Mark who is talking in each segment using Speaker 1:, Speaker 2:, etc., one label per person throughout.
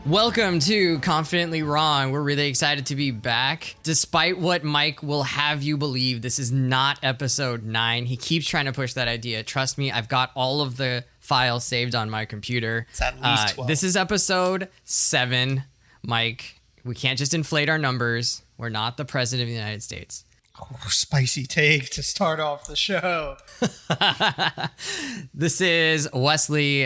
Speaker 1: Welcome to Confidently Wrong. We're really excited to be back. Despite what Mike will have you believe, this is not episode 9. He keeps trying to push that idea. Trust me, I've got all of the files saved on my computer.
Speaker 2: It's at least 12.
Speaker 1: This is episode 7. Mike, we can't just inflate our numbers. We're not the president of the United States.
Speaker 2: Oh, spicy take to start off the show.
Speaker 1: This is Wesley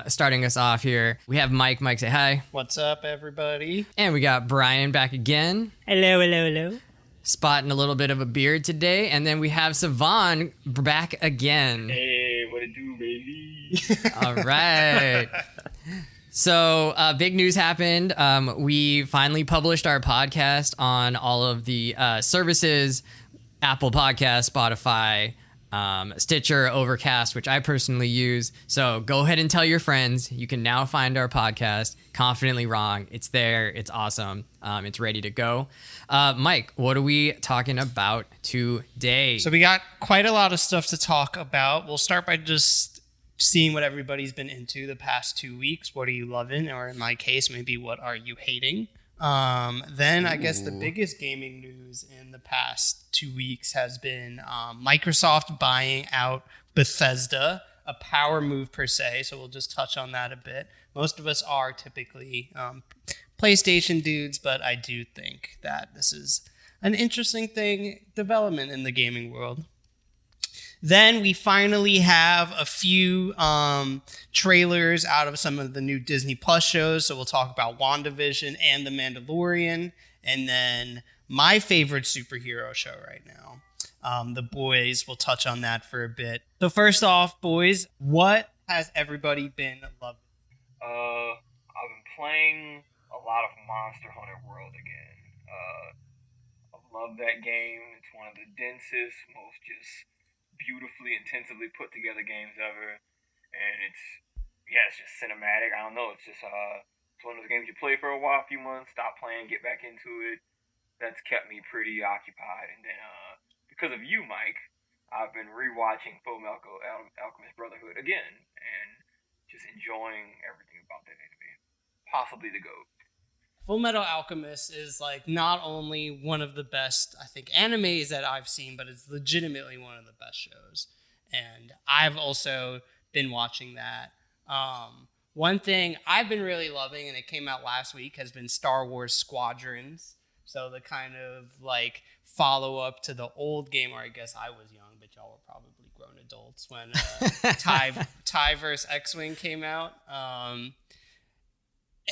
Speaker 1: starting us off here. We have Mike. Mike, say hi.
Speaker 2: What's up, everybody?
Speaker 1: And we got Brian back again.
Speaker 3: Hello, hello, hello.
Speaker 1: Spotting a little bit of a beard today. And then we have Savon back again.
Speaker 4: Hey, what it do, baby?
Speaker 1: All right. So big news happened. We finally published our podcast on all of the services, Apple Podcasts, Spotify, Stitcher, Overcast, which I personally use. So go ahead and tell your friends. You can now find our podcast, Confidently Wrong. It's there. It's awesome. It's ready to go. Mike, what are we talking about today?
Speaker 2: So we got quite a lot of stuff to talk about. We'll start by just seeing what everybody's been into the past 2 weeks. What are you loving? Or in my case, maybe what are you hating? Then I guess the biggest gaming news in the past 2 weeks has been Microsoft buying out Bethesda, a power move per se. So we'll just touch on that a bit. Most of us are typically PlayStation dudes, but I do think that this is an interesting development in the gaming world. Then we finally have a few trailers out of some of the new Disney Plus shows. So we'll talk about WandaVision and The Mandalorian. And then my favorite superhero show right now, The Boys. We'll touch on that for a bit. So first off, boys, what has everybody been loving?
Speaker 4: I've been playing a lot of Monster Hunter World again. I love that game. It's one of the densest, most just beautifully, intensively put together games ever, and it's just cinematic. I don't know, it's one of those games you play for a while, a few months, stop playing, get back into it. That's kept me pretty occupied. And then because of you, Mike, I've been rewatching Full Metal Alchemist Brotherhood again, and just enjoying everything about that anime. Possibly the GOAT.
Speaker 2: Full Metal Alchemist is like not only one of the best, I think, animes that I've seen, but it's legitimately one of the best shows. And I've also been watching that. One thing I've been really loving, and it came out last week, has been Star Wars Squadrons. So the kind of like follow-up to the old game, or I guess I was young, but y'all were probably grown adults when TIE vs. X-Wing came out.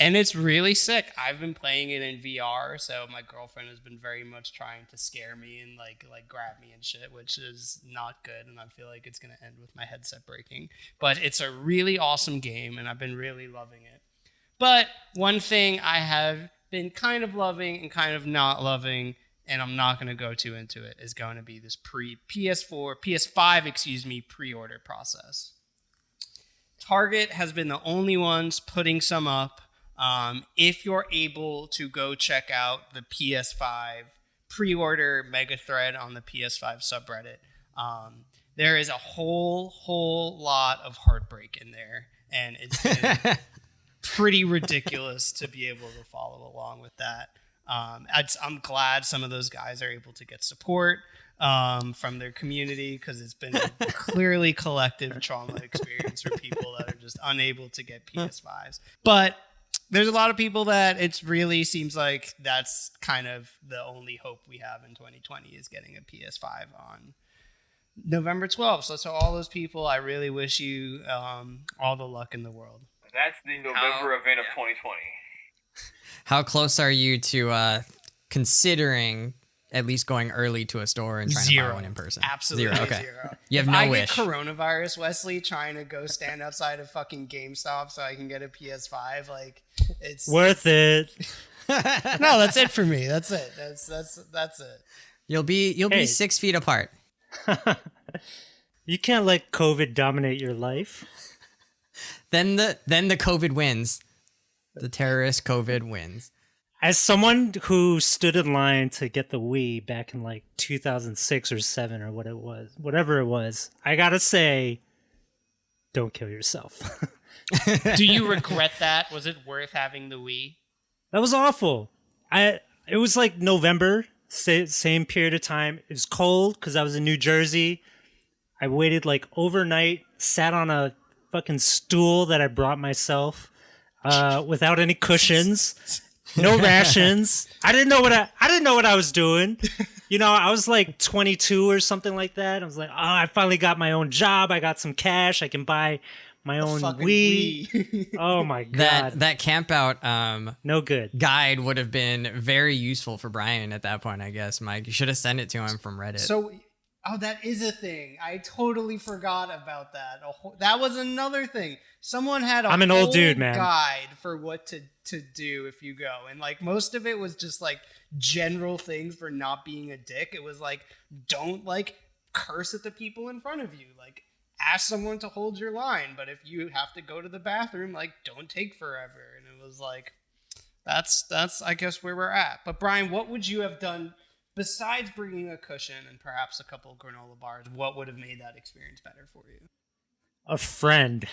Speaker 2: And it's really sick. I've been playing it in VR, so my girlfriend has been very much trying to scare me and like grab me and shit, which is not good, and I feel like it's going to end with my headset breaking. But it's a really awesome game, and I've been really loving it. But one thing I have been kind of loving and kind of not loving, and I'm not going to go too into it, is going to be this PS5 pre-order process. Target has been the only ones putting some up. If you're able to go check out the PS5 pre-order mega thread on the PS5 subreddit, there is a whole lot of heartbreak in there, and it's been pretty ridiculous to be able to follow along with that. I'm glad some of those guys are able to get support from their community, because it's been a clearly collective trauma experience for people that are just unable to get PS5s. But there's a lot of people that it really seems like that's kind of the only hope we have in 2020 is getting a PS5 on November 12th. So to all those people, I really wish you all the luck in the world.
Speaker 4: That's the November event of 2020.
Speaker 1: How close are you to considering at least going early to a store and trying to buy one in person?
Speaker 2: Absolutely
Speaker 1: zero. Okay.
Speaker 2: Zero.
Speaker 1: You have
Speaker 2: if
Speaker 1: no
Speaker 2: I
Speaker 1: wish.
Speaker 2: get coronavirus, Wesley, trying to go stand outside of fucking GameStop so I can get a PS5, like it's
Speaker 3: Worth it.
Speaker 2: No, that's it for me. That's it. That's it.
Speaker 1: You'll be 6 feet apart.
Speaker 3: You can't let COVID dominate your life.
Speaker 1: Then the COVID wins. The terrorist COVID wins.
Speaker 3: As someone who stood in line to get the Wii back in like 2006 or 7 or whatever it was, I gotta say, don't kill yourself.
Speaker 2: Do you regret that? Was it worth having the Wii?
Speaker 3: That was awful. It was like November, same period of time. It was cold because I was in New Jersey. I waited like overnight, sat on a fucking stool that I brought myself, without any cushions, no rations. I didn't know what I was doing. You know, I was like 22 or something like that. I was like, oh, I finally got my own job. I got some cash. I can buy my own Wii. Oh my god,
Speaker 1: that camp out
Speaker 3: no good
Speaker 1: guide would have been very useful for Brian at that point, I guess. Mike, you should have sent it to him from Reddit.
Speaker 2: So, that is a thing. I totally forgot about that. That was another thing. Someone had
Speaker 3: I'm an old dude, man.
Speaker 2: Guide for what to do if you go, and like most of it was just like general things for not being a dick. It was like, don't like curse at the people in front of you, like ask someone to hold your line, but if you have to go to the bathroom, like don't take forever. And it was like, that's I guess where we're at. But Brian, what would you have done besides bringing a cushion and perhaps a couple of granola bars? What would have made that experience better for you?
Speaker 3: A friend.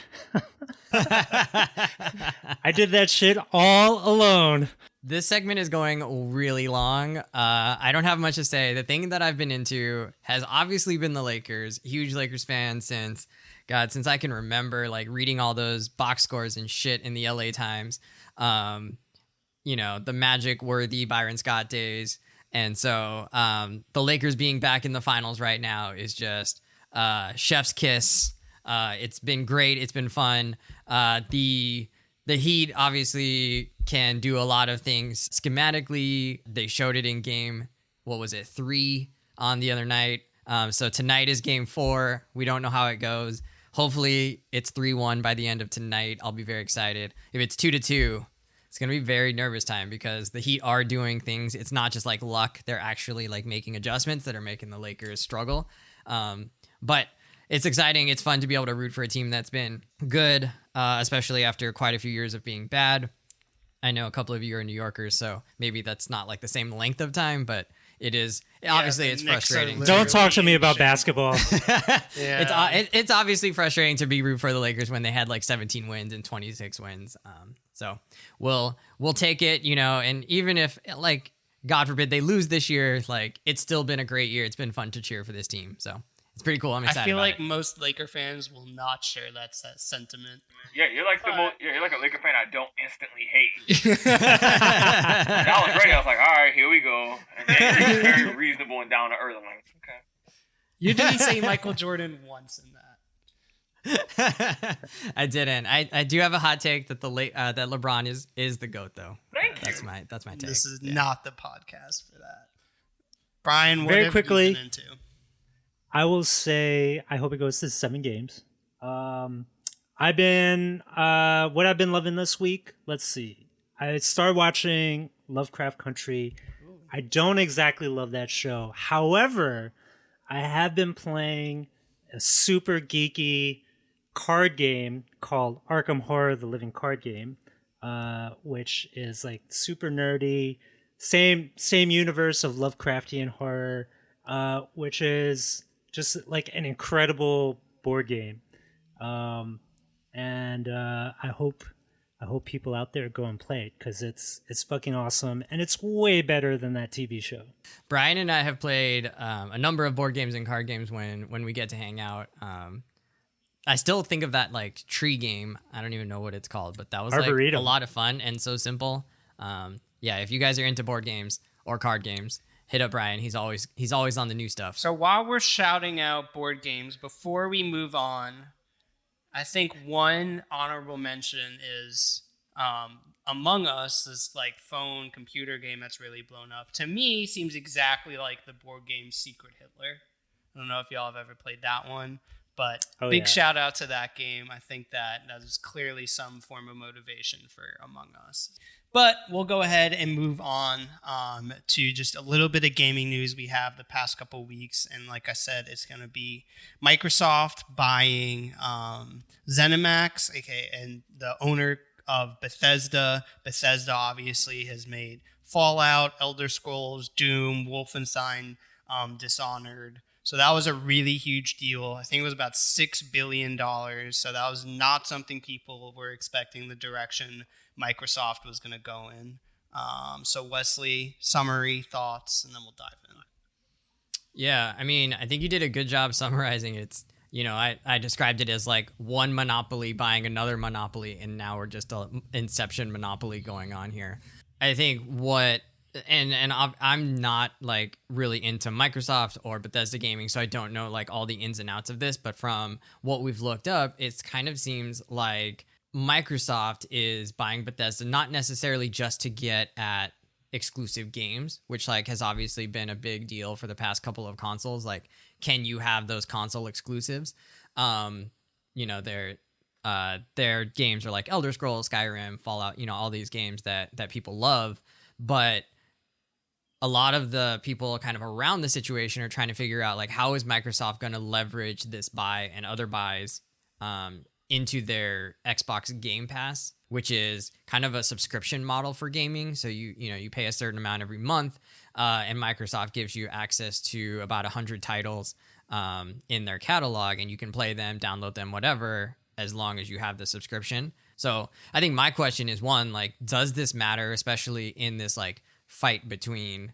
Speaker 3: I did that shit all alone.
Speaker 1: This segment is going really long. I don't have much to say. The thing that I've been into has obviously been the Lakers. Huge Lakers fan since I can remember, like reading all those box scores and shit in the LA Times. You know, the Magic worthy Byron Scott days. And so the Lakers being back in the finals right now is just chef's kiss. It's been great. It's been fun. The Heat obviously can do a lot of things schematically. They showed it in game, 3 on the other night. So tonight is game 4. We don't know how it goes. Hopefully it's 3-1 by the end of tonight. I'll be very excited. If it's 2-2, it's going to be very nervous time because the Heat are doing things. It's not just like luck. They're actually like making adjustments that are making the Lakers struggle. But it's exciting. It's fun to be able to root for a team that's been good, especially after quite a few years of being bad. I know a couple of you are New Yorkers, so maybe that's not like the same length of time, but it is. Obviously, it's frustrating.
Speaker 3: Don't talk to me about basketball.
Speaker 1: It's obviously frustrating to be root for the Lakers when they had like 17 wins and 26 wins. So we'll take it, you know, and even if like, God forbid they lose this year, like it's still been a great year. It's been fun to cheer for this team. So it's pretty cool. I'm excited.
Speaker 2: I feel like
Speaker 1: it.
Speaker 2: Most Laker fans will not share that sentiment.
Speaker 4: Yeah, you're like you're like a Laker fan I don't instantly hate. I was ready. I was like, all right, here we go. And then you're very reasonable and down to earth. I'm like, okay.
Speaker 2: You didn't say Michael Jordan once in that.
Speaker 1: I didn't. I do have a hot take that that LeBron is the GOAT though.
Speaker 4: Thank you.
Speaker 1: That's my take.
Speaker 2: This is not the podcast for that. Brian, what
Speaker 3: Very
Speaker 2: have
Speaker 3: quickly,
Speaker 2: you been into?
Speaker 3: I will say I hope it goes to 7 games. I've been what I've been loving this week. Let's see. I started watching Lovecraft Country. I don't exactly love that show. However, I have been playing a super geeky card game called Arkham Horror: The Living Card Game, which is like super nerdy. Same universe of Lovecraftian horror, which is just like an incredible board game. And I hope people out there go and play it because it's fucking awesome and it's way better than that TV show.
Speaker 1: Brian and I have played a number of board games and card games when we get to hang out. I still think of that like tree game. I don't even know what it's called, but that was
Speaker 3: Arboretum.
Speaker 1: Like a lot of fun and so simple. Yeah, if you guys are into board games or card games, hit up Brian. He's always on the new stuff.
Speaker 2: So while we're shouting out board games, before we move on, I think one honorable mention is Among Us, this like phone computer game that's really blown up. To me, seems exactly like the board game Secret Hitler. I don't know if y'all have ever played that one, but big shout out to that game. I think that is clearly some form of motivation for Among Us. But we'll go ahead and move on to just a little bit of gaming news we have the past couple weeks. And like I said, it's going to be Microsoft buying ZeniMax, and the owner of Bethesda. Bethesda obviously has made Fallout, Elder Scrolls, Doom, Wolfenstein, Dishonored. So that was a really huge deal. I think it was about $6 billion. So that was not something people were expecting the direction Microsoft was going to go in. So Wesley, summary, thoughts, and then we'll dive in.
Speaker 1: Yeah, I mean, I think you did a good job summarizing it. It's, I described it as like one monopoly buying another monopoly, and now we're just a inception monopoly going on here. I think I'm not like really into Microsoft or Bethesda gaming, so I don't know like all the ins and outs of this, but from what we've looked up, it kind of seems like Microsoft is buying Bethesda not necessarily just to get at exclusive games, which like has obviously been a big deal for the past couple of consoles. Like, can you have those console exclusives? Their games are like Elder Scrolls, Skyrim, Fallout, all these games that people love, but a lot of the people kind of around the situation are trying to figure out like, how is Microsoft going to leverage this buy and other buys into their Xbox Game Pass, which is kind of a subscription model for gaming. So you pay a certain amount every month, and Microsoft gives you access to about 100 titles in their catalog, and you can play them, download them, whatever, as long as you have the subscription. So I think my question is, one, like, does this matter, especially in this like fight between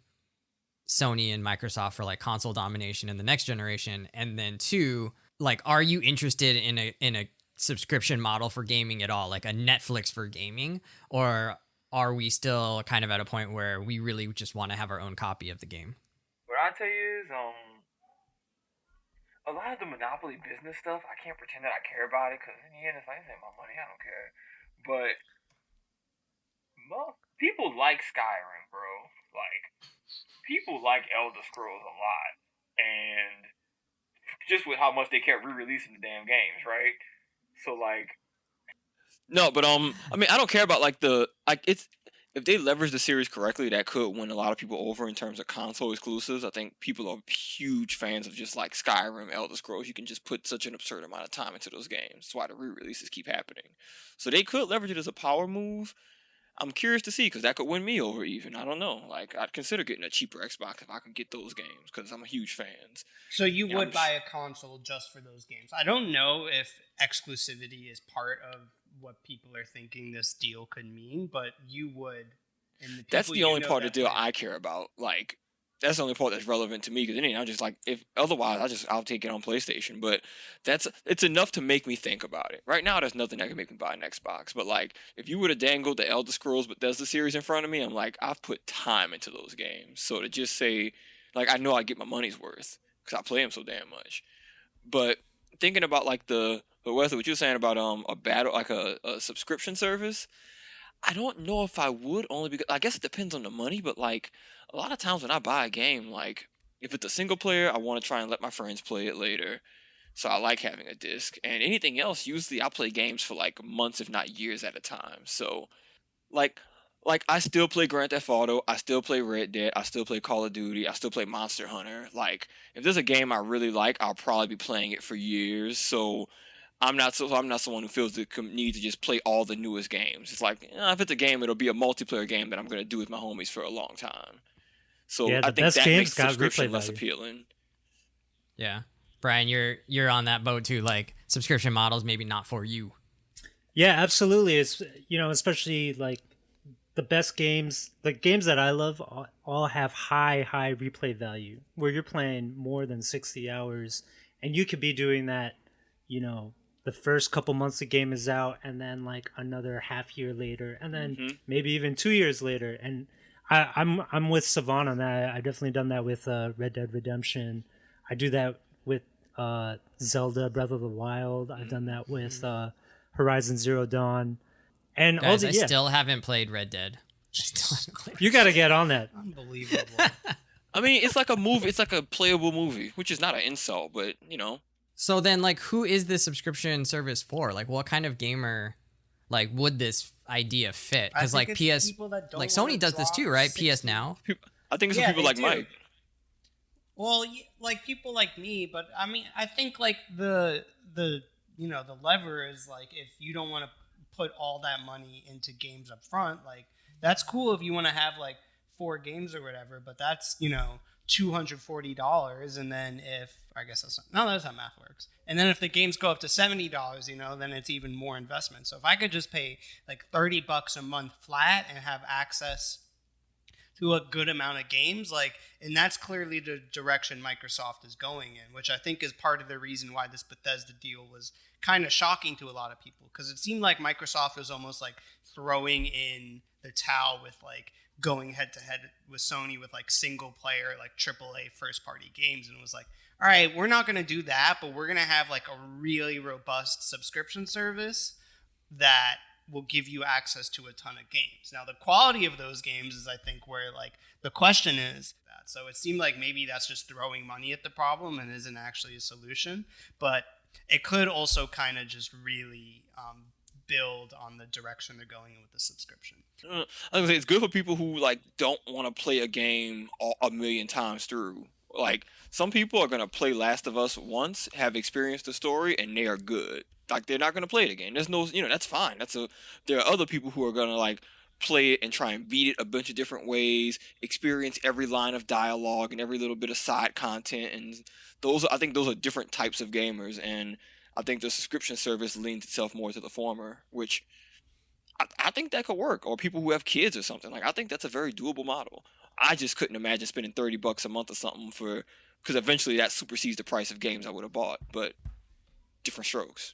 Speaker 1: Sony and Microsoft for like console domination in the next generation? And then two, like, are you interested in a subscription model for gaming at all, like a Netflix for gaming, or are we still kind of at a point where we really just want to have our own copy of the game?
Speaker 4: What I tell you is, a lot of the Monopoly business stuff, I can't pretend that I care about it, because in the end, it's like, this ain't my money, I don't care. But people like Skyrim, bro. Like, people like Elder Scrolls a lot, and just with how much they kept re-releasing the damn games, right? So like,
Speaker 5: no, but I mean, I don't care about like it's, if they leverage the series correctly, that could win a lot of people over in terms of console exclusives. I think people are huge fans of just like Skyrim, Elder Scrolls. You can just put such an absurd amount of time into those games. That's why the re-releases keep happening. So they could leverage it as a power move. I'm curious to see, because that could win me over even. I don't know. Like, I'd consider getting a cheaper Xbox if I can get those games, because I'm a huge fan.
Speaker 2: So you would buy a console just for those games. I don't know if exclusivity is part of what people are thinking this deal could mean, but you would. And
Speaker 5: that's the only part of the deal I care about. Like, that's the only part that's relevant to me, because I'm just like, if otherwise I'll take it on PlayStation. But it's enough to make me think about it. Right now, there's nothing that can make me buy an Xbox. But like, if you would have dangled the Elder Scrolls Bethesda series in front of me, I'm like, I've put time into those games. So to just say, like, I know I get my money's worth because I play them so damn much. But thinking about like Wesley, what you were saying about a battle, like a subscription service, I don't know if I would, only because I guess it depends on the money. But like, a lot of times when I buy a game, like, if it's a single player, I want to try and let my friends play it later. So I like having a disc. And anything else, usually I play games for like months, if not years at a time. So like I still play Grand Theft Auto, I still play Red Dead, I still play Call of Duty, I still play Monster Hunter. Like, if there's a game I really like, I'll probably be playing it for years. So I'm not someone who feels the need to just play all the newest games. It's like, if it's a game, it'll be a multiplayer game that I'm going to do with my homies for a long time. So
Speaker 3: yeah,
Speaker 5: I think that makes subscription less
Speaker 3: value.
Speaker 5: appealing.
Speaker 1: Yeah. Brian, you're on that boat too. Like, subscription models maybe not for you.
Speaker 3: Yeah, absolutely. It's, especially like the best games, the games that I love all have high replay value, where you're playing more than 60 hours, and you could be doing that, the first couple months the game is out, and then like another half year later, and then maybe even 2 years later. And I'm with Savant on that. I definitely done that with Red Dead Redemption. I do that with Zelda Breath of the Wild. I've done that with Horizon Zero Dawn. And
Speaker 1: Guys, I still haven't played Red Dead.
Speaker 3: You got to get on that.
Speaker 2: Unbelievable.
Speaker 5: I mean, it's like a movie. It's like a playable movie, which is not an insult, but
Speaker 1: So then, like, who is this subscription service for? Like, what kind of gamer, like, would this idea fit? Because like PS, like Sony does this too, right? PS Now.
Speaker 5: I think it's for people like Mike.
Speaker 2: Well, like people like me, but I mean, I think like the lever is like, if you don't want to put all that money into games up front, like, that's cool if you want to have like 4 games or whatever, but that's $240, and then if I guess that's how math works. And then if the games go up to $70, then it's even more investment. So if I could just pay like $30 a month flat and have access to a good amount of games, and that's clearly the direction Microsoft is going in, which I think is part of the reason why this Bethesda deal was kind of shocking to a lot of people, because it seemed like Microsoft was almost like throwing in the towel with going head to head with Sony with single player AAA first party games, and it was like, all right, we're not going to do that, but we're going to have a really robust subscription service that will give you access to a ton of games. Now, the quality of those games is, I think, where the question is that. So it seemed like maybe that's just throwing money at the problem and isn't actually a solution, but it could also kind of just really build on the direction they're going in with the subscription.
Speaker 5: I was gonna say, it's good for people who don't want to play a game a million times through. Some people are gonna play Last of Us once, have experienced the story, and they are good. They're not gonna play it again. There's no, that's fine. There are other people who are gonna play it and try and beat it a bunch of different ways, experience every line of dialogue and every little bit of side content, and I think those are different types of gamers, and I think the subscription service leans itself more to the former, which I think that could work. Or people who have kids or something. I think that's a very doable model. I just couldn't imagine spending $30 a month or something because eventually that supersedes the price of games I would have bought. But different strokes.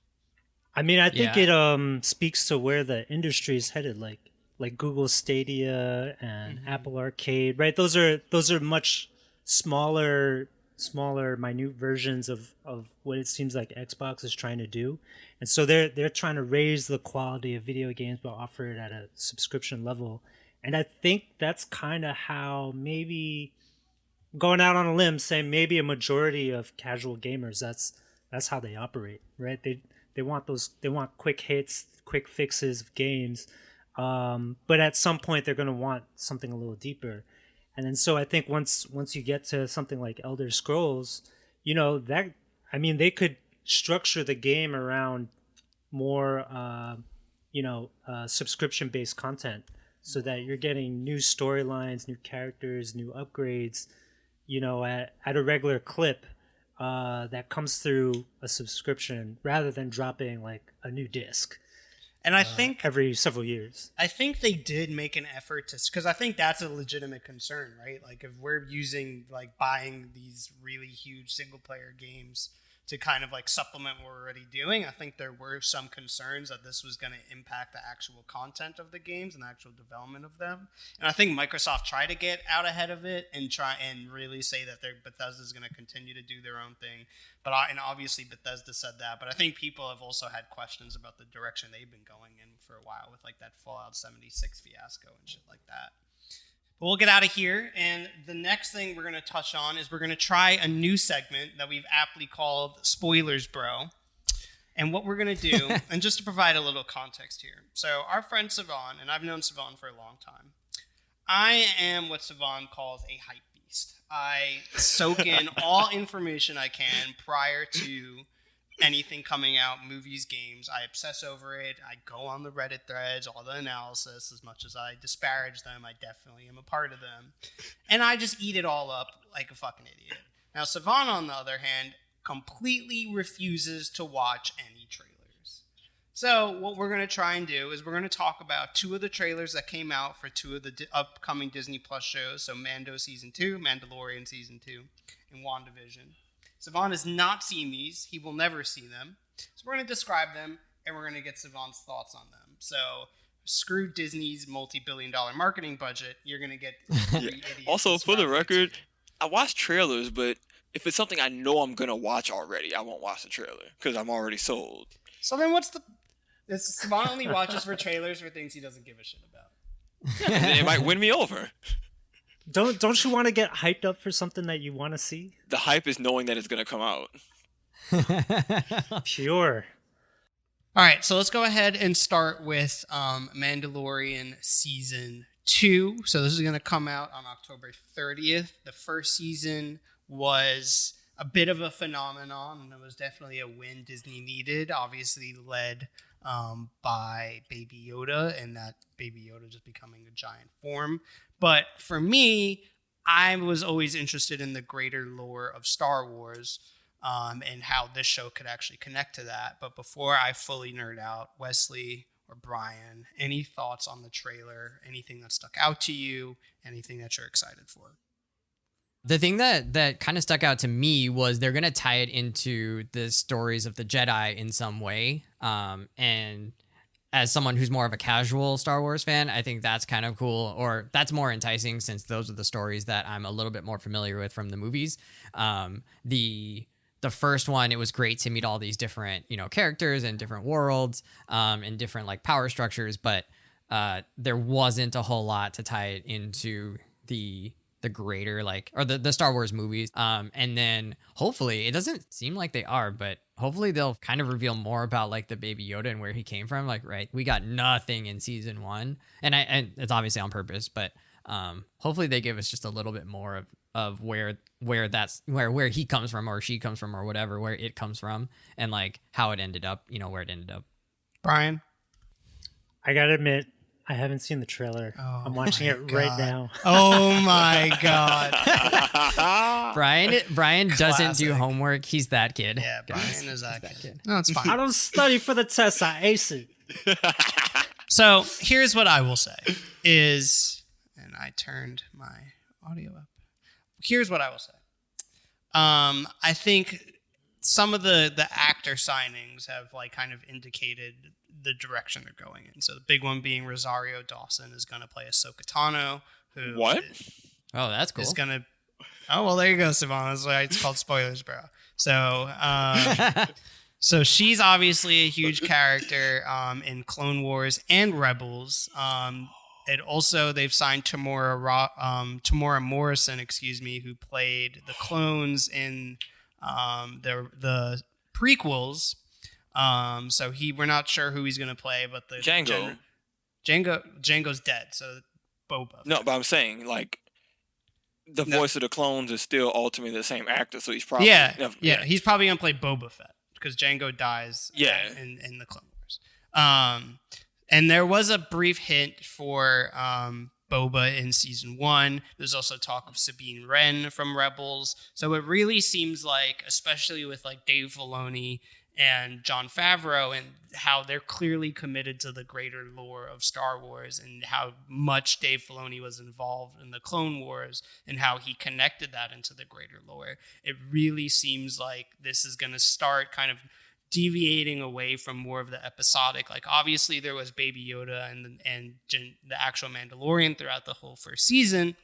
Speaker 3: I mean, I think it speaks to where the industry is headed, like Google Stadia and Apple Arcade, right? Those are much smaller, minute versions of what it seems like Xbox is trying to do, and so they're trying to raise the quality of video games but offer it at a subscription level. And I think that's kind of how, maybe going out on a limb, saying maybe a majority of casual gamers, that's how they operate, right? They want quick hits, quick fixes of games, but at some point they're going to want something a little deeper. And then so I think once you get to something like Elder Scrolls, they could structure the game around more subscription-based content, so that you're getting new storylines, new characters, new upgrades, at a regular clip that comes through a subscription, rather than dropping a new disc.
Speaker 2: And I think
Speaker 3: every several years.
Speaker 2: I think they did make an effort because I think that's a legitimate concern, right? If we're using buying these really huge single player games to kind of supplement what we're already doing, I think there were some concerns that this was going to impact the actual content of the games and the actual development of them. And I think Microsoft tried to get out ahead of it and try and really say that Bethesda is going to continue to do their own thing. And obviously Bethesda said that, but I think people have also had questions about the direction they've been going in for a while with that Fallout 76 fiasco and shit like that. But we'll get out of here, and the next thing we're going to touch on is we're going to try a new segment that we've aptly called Spoilers Bro. And what we're going to do, and just to provide a little context here. So our friend Sivan, and I've known Sivan for a long time, I am what Sivan calls a hype beast. I soak in all information I can prior to anything coming out, movies, games. I obsess over it. I go on the Reddit threads, all the analysis. As much as I disparage them, I definitely am a part of them. And I just eat it all up like a fucking idiot. Now, Sivan, on the other hand, completely refuses to watch any trailers. So what we're going to try and do is we're going to talk about two of the trailers that came out for two of the upcoming Disney Plus shows. So Mando Season 2, Mandalorian Season 2, and WandaVision. Sivan has not seen these. He will never see them. So we're going to describe them, and we're going to get Sivan's thoughts on them. So screw Disney's multi-billion-dollar marketing budget. You're going to get three idiots.
Speaker 5: Also, for the record, I watch trailers, but if it's something I know I'm going to watch already, I won't watch the trailer because I'm already sold.
Speaker 2: So then what's the... Sivan only watches for trailers for things he doesn't give a shit about.
Speaker 5: And it might win me over.
Speaker 3: Don't you want to get hyped up for something that you want to see?
Speaker 5: The hype is knowing that it's going to come out.
Speaker 3: Pure.
Speaker 2: All right, so let's go ahead and start with Mandalorian Season 2. So this is going to come out on October 30th. The first season was a bit of a phenomenon, and it was definitely a win Disney needed, obviously led by Baby Yoda, and that Baby Yoda just becoming a giant form. But for me, I was always interested in the greater lore of Star Wars, and how this show could actually connect to that. But before I fully nerd out, Wesley or Brian, any thoughts on the trailer? Anything that stuck out to you? Anything that you're excited for?
Speaker 1: The thing that kind of stuck out to me was they're going to tie it into the stories of the Jedi in some way. And as someone who's more of a casual Star Wars fan, I think that's kind of cool, or that's more enticing since those are the stories that I'm a little bit more familiar with from the movies. The first one, it was great to meet all these different, characters and different worlds, and different like power structures, but there wasn't a whole lot to tie it into the greater or the Star Wars movies. And then hopefully, it doesn't seem like they are, but hopefully they'll kind of reveal more about like the Baby Yoda and where he came from. Like, right, we got nothing in season 1, and it's obviously on purpose, but hopefully they give us just a little bit more of where he comes from, or she comes from, or whatever, where it comes from, and like how it ended up, where it ended up.
Speaker 2: Brian?
Speaker 3: I gotta admit, I haven't seen the trailer. I'm watching it right now.
Speaker 2: Oh my God.
Speaker 1: Brian doesn't do
Speaker 2: Classic.
Speaker 1: homework. He's that kid.
Speaker 2: Yeah, Brian
Speaker 1: guys.
Speaker 2: is that
Speaker 1: He's
Speaker 2: kid. No, it's fine.
Speaker 3: I don't study for the test. I ace it.
Speaker 2: So here's what I will say is, and I turned my audio up. Here's what I will say. I think some of the actor signings have like kind of indicated the direction they're going in. So the big one being Rosario Dawson is going to play Ahsoka Tano. Who
Speaker 5: What?
Speaker 1: Oh, that's cool.
Speaker 2: is going to... Oh, well, there you go, Savon. That's why it's called spoilers, bro. So... So she's obviously a huge character in Clone Wars and Rebels. It also, they've signed Tamora Morrison, who played the clones in the prequels. So we're not sure who he's going to play, but the Django's dead. So Boba.
Speaker 5: No, but I'm saying like the voice of the clones is still ultimately the same actor, so he's probably
Speaker 2: he's probably going to play Boba Fett, because Django dies in the Clone Wars. And there was a brief hint for Boba in season 1. There's also talk of Sabine Wren from Rebels. So it really seems like, especially with like Dave Filoni and Jon Favreau, and how they're clearly committed to the greater lore of Star Wars, and how much Dave Filoni was involved in the Clone Wars, and how he connected that into the greater lore. It really seems like this is going to start kind of deviating away from more of the episodic. Like, obviously there was Baby Yoda and the actual Mandalorian throughout the whole first season,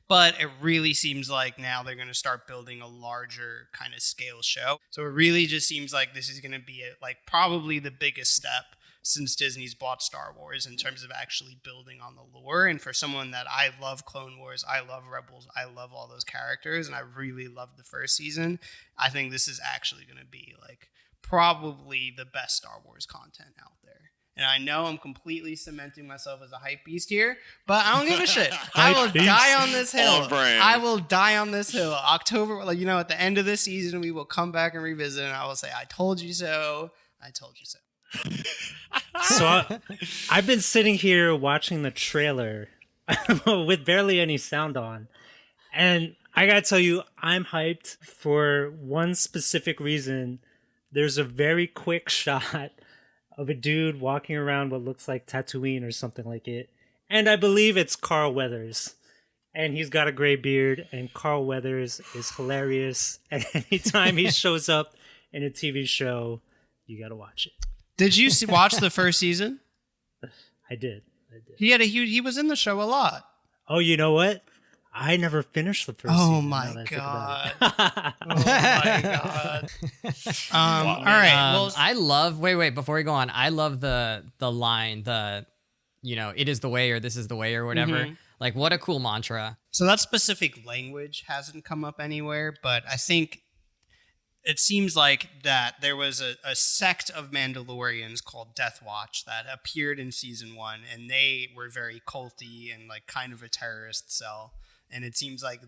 Speaker 2: but it really seems like now they're going to start building a larger kind of scale show. So it really just seems like this is going to be probably the biggest step since Disney's bought Star Wars in terms of actually building on the lore. And for someone that I love Clone Wars, I love Rebels, I love all those characters, and I really loved the first season, I think this is actually going to be like probably the best Star Wars content out there. And I know I'm completely cementing myself as a hype beast here, but I don't give a shit. I will die on this hill.
Speaker 5: On brand.
Speaker 2: I will die on this hill. October, at the end of this season, we will come back and revisit, and I will say, I told you so. I told you so.
Speaker 3: So I've been sitting here watching the trailer with barely any sound on. And I gotta tell you, I'm hyped for one specific reason. There's a very quick shot of a dude walking around what looks like Tatooine or something like it. And I believe it's Carl Weathers. And he's got a gray beard, and Carl Weathers is hilarious. And anytime he shows up in a TV show, you gotta watch it.
Speaker 2: Did you watch the first season?
Speaker 3: I did.
Speaker 2: He was in the show a lot.
Speaker 3: Oh, you know what? I never finished the first season.
Speaker 2: Oh my god. All right. Well,
Speaker 1: I love. Wait. Before we go on, I love the line. It is the way, or this is the way, or whatever.
Speaker 2: Mm-hmm.
Speaker 1: Like, what a cool mantra.
Speaker 2: So that specific language hasn't come up anywhere, but I think it seems like that there was a sect of Mandalorians called Death Watch that appeared in season 1, and they were very culty and like kind of a terrorist cell. And it seems like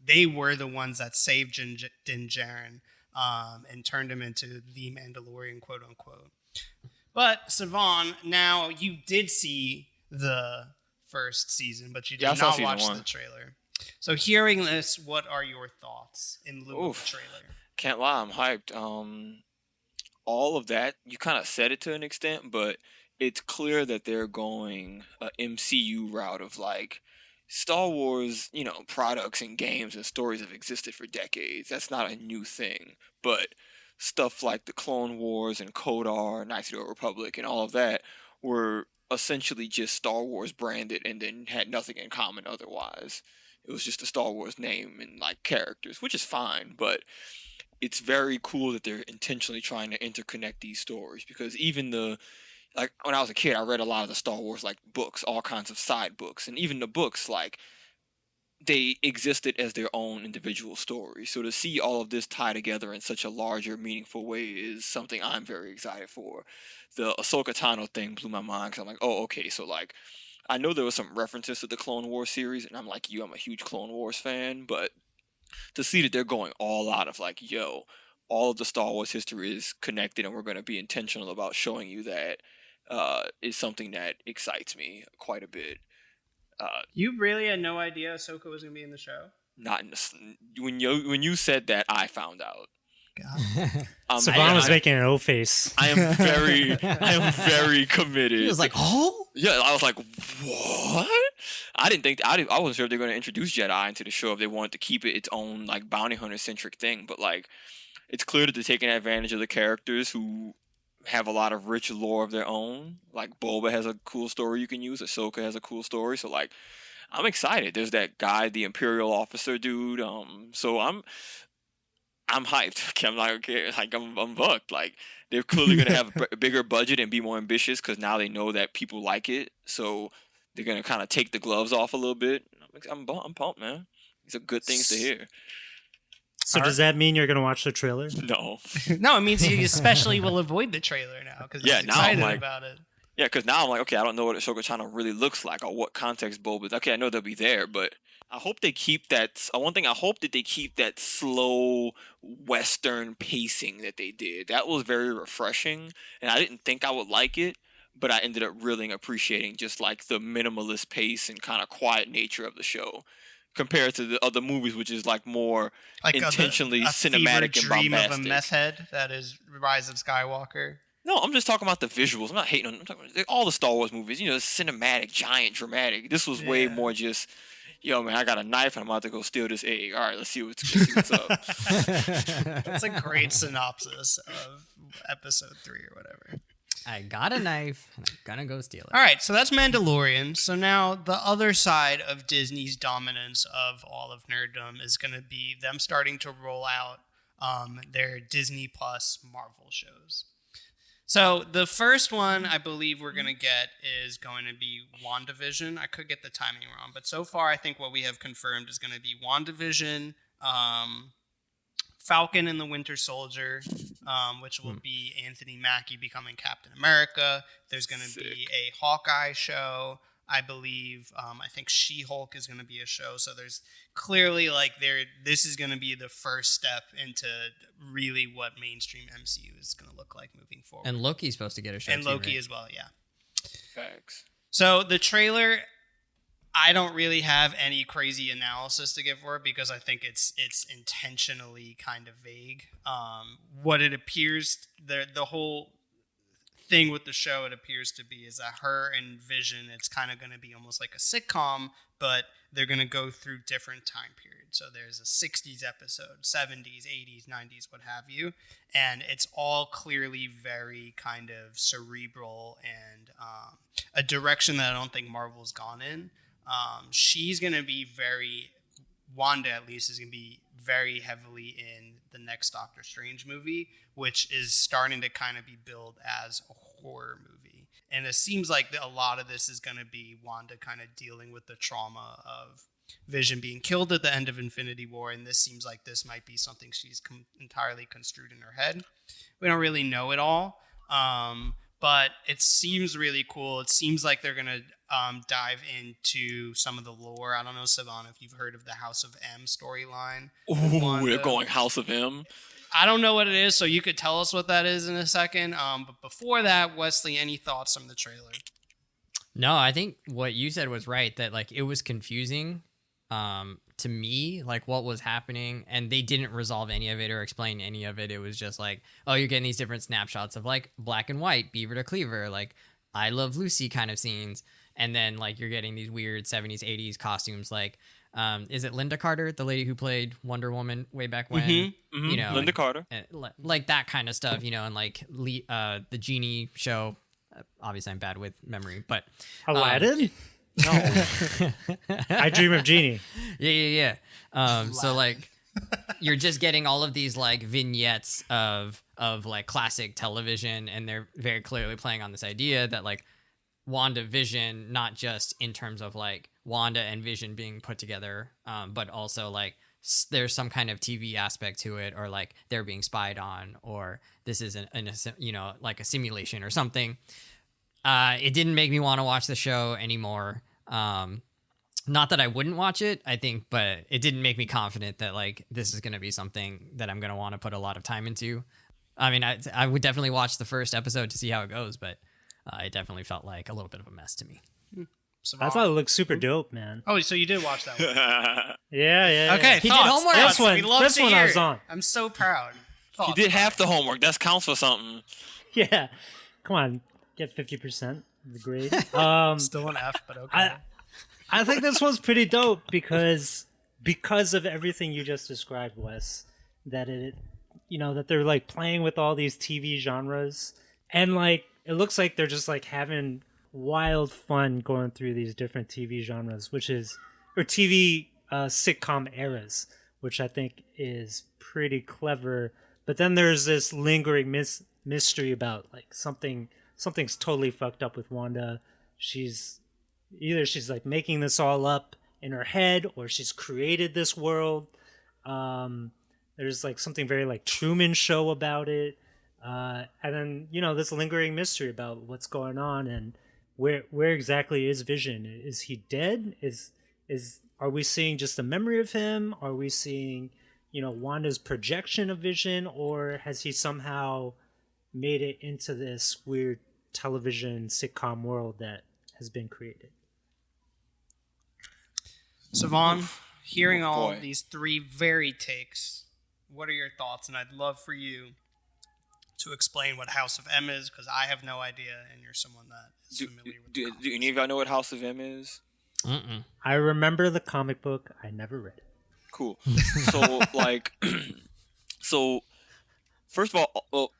Speaker 2: they were the ones that saved Din Djarin and turned him into the Mandalorian, quote unquote. But Savon, now you did see the first season, but you
Speaker 5: Yeah, I
Speaker 2: did
Speaker 5: saw
Speaker 2: not
Speaker 5: season
Speaker 2: watch
Speaker 5: 1.
Speaker 2: the trailer. So hearing this, what are your thoughts in lieu of the trailer?
Speaker 5: Can't lie, I'm hyped. All of that, you kind of said it to an extent, but it's clear that they're going a MCU route of like Star Wars, products and games and stories have existed for decades. That's not a new thing. But stuff like the Clone Wars and KOTOR, Knights of the Old Republic, and all of that were essentially just Star Wars branded and then had nothing in common otherwise. It was just a Star Wars name and like characters, which is fine, but it's very cool that they're intentionally trying to interconnect these stories, because even like when I was a kid, I read a lot of the Star Wars like books, all kinds of side books, and even the books like they existed as their own individual stories. So to see all of this tie together in such a larger, meaningful way is something I'm very excited for. The Ahsoka Tano thing blew my mind because I'm like, oh, okay, so like I know there was some references to the Clone Wars series, and I'm like you, I'm a huge Clone Wars fan, but to see that they're going all out of like, yo, all of the Star Wars history is connected and we're going to be intentional about showing you that is something that excites me quite a bit.
Speaker 2: You really had no idea Ahsoka was going to be in the show?
Speaker 5: Not in when you said that, I found out.
Speaker 2: God.
Speaker 3: Savannah was making an O face.
Speaker 5: I am very committed.
Speaker 1: He was like, oh?
Speaker 5: Yeah, I was like, what? I wasn't sure if they're going to introduce Jedi into the show, if they wanted to keep it its own like bounty hunter centric thing. But like, it's clear that they're taking advantage of the characters who have a lot of rich lore of their own. Like Boba has a cool story you can use. Ahsoka has a cool story. So like, I'm excited. There's that guy, the Imperial officer dude. So I'm hyped. I'm like, okay, like I'm booked. Like they're clearly gonna have a bigger budget and be more ambitious because now they know that people like it. So they're gonna kind of take the gloves off a little bit. I'm pumped, man. These are good things to hear.
Speaker 3: So does that mean you're gonna watch the trailer?
Speaker 5: No.
Speaker 2: No, it means you especially will avoid the trailer now because
Speaker 5: Yeah,
Speaker 2: he's
Speaker 5: now I'm
Speaker 2: excited
Speaker 5: like-
Speaker 2: about it.
Speaker 5: Yeah, because now I'm like, okay, I don't know what Ahsoka Tano really looks like or what context Boba is. Okay, I know they'll be there, but I hope they keep that. One thing I hope that they keep that slow Western pacing that they did. That was very refreshing, and I didn't think I would like it, but I ended up really appreciating just like the minimalist pace and kind of quiet nature of the show compared to the other movies, which is like more
Speaker 2: Like
Speaker 5: intentionally
Speaker 2: a
Speaker 5: cinematic and
Speaker 2: dream
Speaker 5: bombastic.
Speaker 2: of a meth head that is Rise of Skywalker.
Speaker 5: No, I'm just talking about the visuals. I'm not hating on. I'm talking about all the Star Wars movies. Cinematic, giant, dramatic. This was way more just, yo, man, I got a knife and I'm about to go steal this egg. All right, let's see what's up.
Speaker 2: That's a great synopsis of episode 3 or whatever.
Speaker 1: I got a knife and I'm gonna go steal it.
Speaker 2: All right, so that's Mandalorian. So now the other side of Disney's dominance of all of nerddom is going to be them starting to roll out their Disney Plus Marvel shows. So the first one I believe we're going to get is going to be WandaVision. I could get the timing wrong, but so far I think what we have confirmed is going to be WandaVision, Falcon and the Winter Soldier, which will be Anthony Mackie becoming Captain America. There's going to be a Hawkeye show. I believe, I think She-Hulk is going to be a show. So there's clearly this is going to be the first step into really what mainstream MCU is going to look like moving forward.
Speaker 1: And Loki's supposed to get a show
Speaker 2: And
Speaker 1: too,
Speaker 2: Loki
Speaker 1: right?
Speaker 2: as well, yeah.
Speaker 5: Facts.
Speaker 2: So the trailer, I don't really have any crazy analysis to give for it because I think it's intentionally kind of vague. What it appears, the whole thing with the show, it appears to be, is that her and Vision, it's kind of going to be almost like a sitcom, but they're going to go through different time periods. So there's a 60s episode, 70s, 80s, 90s, what have you. And it's all clearly very kind of cerebral and a direction that I don't think Marvel's gone in. She's going to be Wanda at least is going to be very heavily in the next Doctor Strange movie, which is starting to kind of be billed as a horror movie. And it seems like a lot of this is going to be Wanda kind of dealing with the trauma of Vision being killed at the end of Infinity War, and this seems like this might be something she's entirely construed in her head. We don't really know it all, but it seems really cool. It seems like they're going to dive into some of the lore. I don't know, Savannah, if you've heard of the House of M storyline.
Speaker 5: Ooh, they're going House of M.
Speaker 2: I don't know what it is, so you could tell us what that is in a second. But before that, Wesley, any thoughts on the trailer?
Speaker 1: No, I think what you said was right, that like it was confusing to me, like what was happening, and they didn't resolve any of it or explain any of it. It was just like, oh, you're getting these different snapshots of like black and white, Beaver to Cleaver, like I Love Lucy kind of scenes, and then like you're getting these weird 70s 80s costumes, like is it Linda Carter, the lady who played Wonder Woman way back when? You know,
Speaker 5: Linda Carter,
Speaker 1: like that kind of stuff, you know, and like the Genie show. Obviously, I'm bad with memory, but
Speaker 3: Aladdin. No, I Dream of Genie.
Speaker 1: Yeah. So like, you're just getting all of these like vignettes of like classic television, and they're very clearly playing on this idea that like WandaVision, not just in terms of like Wanda and Vision being put together, but also like there's some kind of TV aspect to it, or like they're being spied on, or this is like a simulation or something. It didn't make me want to watch the show anymore. Not that I wouldn't watch it, I think, but it didn't make me confident that like this is going to be something that I'm going to want to put a lot of time into. I mean, I would definitely watch the first episode to see how it goes, but it definitely felt like a little bit of a mess to me.
Speaker 3: I thought it looked super dope, man.
Speaker 2: Oh, so you did watch that one?
Speaker 3: Yeah.
Speaker 2: Okay,
Speaker 1: He did
Speaker 2: thoughts,
Speaker 1: homework.
Speaker 2: thoughts.
Speaker 3: This one-
Speaker 2: We love
Speaker 3: this
Speaker 2: to
Speaker 3: one I
Speaker 2: hear
Speaker 3: was
Speaker 2: it.
Speaker 3: on.
Speaker 2: I'm so proud.
Speaker 5: he
Speaker 2: Thoughts.
Speaker 5: did half the homework. That counts for something.
Speaker 3: Yeah. Come on, get 50% of the grade.
Speaker 2: Still an F, but okay.
Speaker 3: I think this one's pretty dope because of everything you just described, Wes. That that they're like playing with all these TV genres, and like it looks like they're just like having wild fun going through these different TV genres, or TV sitcom eras, which I think is pretty clever. But then there's this lingering mystery about like something's totally fucked up with Wanda. She's like making this all up in her head, or she's created this world. There's like something very like Truman Show about it. And then, this lingering mystery about what's going on and where exactly is Vision? Is he dead? Are we seeing just a memory of him? Are we seeing, Wanda's projection of Vision, or has he somehow made it into this weird television sitcom world that has been created?
Speaker 2: So Vaughn, hearing all
Speaker 5: boy.
Speaker 2: of these three varied takes, what are your thoughts? And I'd love for you to explain what House of M is, because I have no idea, and you're someone that is familiar with the
Speaker 5: Do any of y'all know what House of M is?
Speaker 1: Mm-mm.
Speaker 3: I remember the comic book. I never read it.
Speaker 5: Cool. So first of all,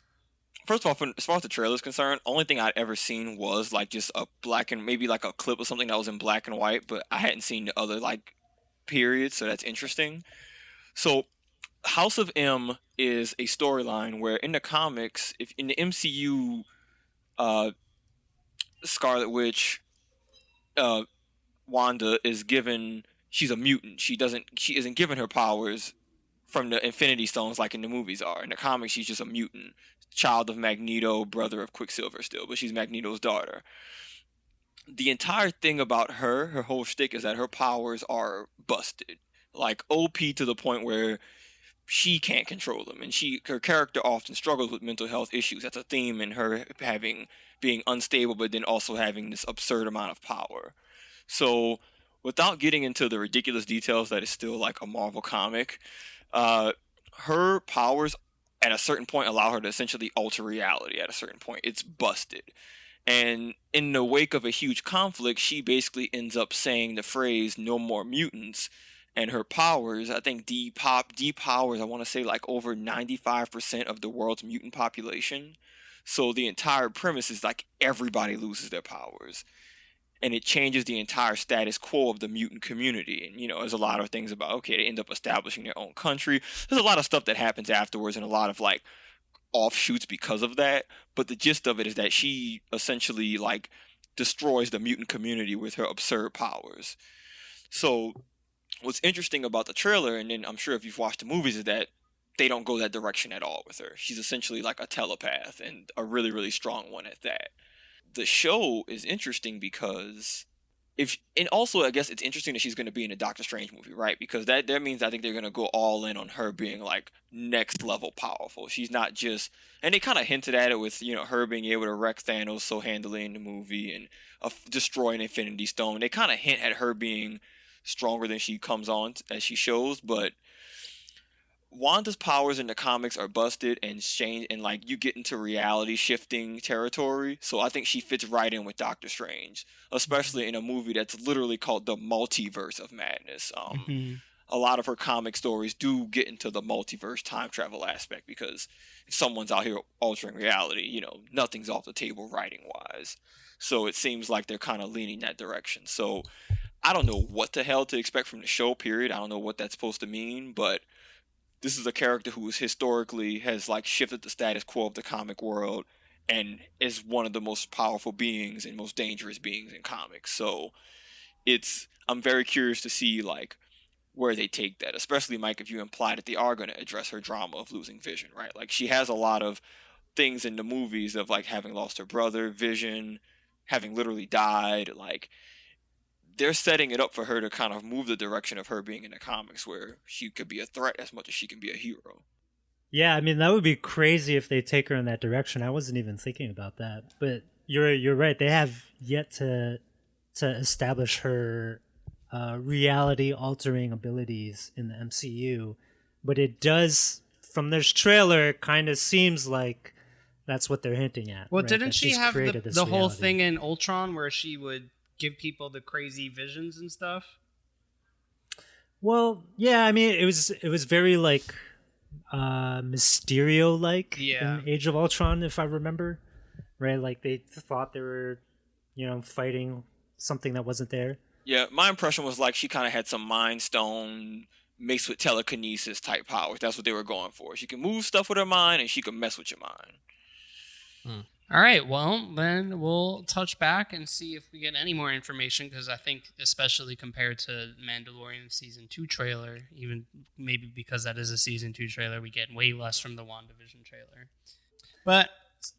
Speaker 5: as far as the trailer is concerned, only thing I'd ever seen was like just a black and maybe like a clip of something that was in black and white, but I hadn't seen the other like periods, so that's interesting. So House of M is a storyline where in the comics, if in the MCU, Scarlet Witch, Wanda is given, she's a mutant. She isn't given her powers from the Infinity Stones like in the movies are. In the comics, she's just a mutant, child of Magneto, brother of Quicksilver still, but she's Magneto's daughter. The entire thing about her whole shtick is that her powers are busted, like OP to the point where she can't control them, and her character often struggles with mental health issues. That's a theme in her being unstable, but then also having this absurd amount of power. So, without getting into the ridiculous details that is still like a Marvel comic, her powers at a certain point allow her to essentially alter reality. At a certain point, it's busted. And in the wake of a huge conflict, she basically ends up saying the phrase "no more mutants," and her powers, I think, depowers, I want to say like over 95% of the world's mutant population. So the entire premise is like everybody loses their powers. And it changes the entire status quo of the mutant community. And, there's a lot of things about, okay, they end up establishing their own country. There's a lot of stuff that happens afterwards and a lot of like offshoots because of that. But the gist of it is that she essentially like destroys the mutant community with her absurd powers. So what's interesting about the trailer, and then I'm sure if you've watched the movies, is that they don't go that direction at all with her. She's essentially like a telepath, and a really, really strong one at that. The show is interesting because and also I guess it's interesting that she's going to be in a Doctor Strange movie, right? Because that means I think they're going to go all in on her being like next level powerful. She's not just, and they kind of hinted at it with her being able to wreck Thanos so handily in the movie and destroy an Infinity Stone. They kind of hint at her being stronger than she comes on as she shows, but Wanda's powers in the comics are busted and changed, and like you get into reality shifting territory. So I think she fits right in with Doctor Strange, especially in a movie that's literally called the Multiverse of Madness. A lot of her comic stories do get into the multiverse time travel aspect because if someone's out here altering reality, nothing's off the table writing wise. So it seems like they're kind of leaning that direction. So I don't know what the hell to expect from the show, period. I don't know what that's supposed to mean, but this is a character who is historically has like shifted the status quo of the comic world and is one of the most powerful beings and most dangerous beings in comics. So I'm very curious to see like where they take that, especially Mike, if you imply that they are going to address her drama of losing Vision, right? Like she has a lot of things in the movies of like having lost her brother, Vision, having literally died, like they're setting it up for her to kind of move the direction of her being in the comics where she could be a threat as much as she can be a hero.
Speaker 3: Yeah, I mean, that would be crazy if they take her in that direction. I wasn't even thinking about that. But you're right. They have yet to establish her reality-altering abilities in the MCU. But it does, from this trailer, it kind of seems like that's what they're hinting at.
Speaker 2: Well,
Speaker 3: right?
Speaker 2: didn't
Speaker 3: That
Speaker 2: she
Speaker 3: she's
Speaker 2: have
Speaker 3: created this
Speaker 2: the whole
Speaker 3: reality.
Speaker 2: thing in Ultron where she would give people the crazy visions and stuff?
Speaker 3: Well, yeah, I mean, it was very like Mysterio like in Age of Ultron, if I remember, right? Like they thought they were, fighting something that wasn't there.
Speaker 5: Yeah, my impression was like she kind of had some Mind Stone mixed with telekinesis type powers. That's what they were going for. She can move stuff with her mind, and she can mess with your mind.
Speaker 2: All right, well, then we'll touch back and see if we get any more information, because I think, especially compared to Mandalorian Season 2 trailer, even maybe because that is a Season 2 trailer, we get way less from the WandaVision trailer. But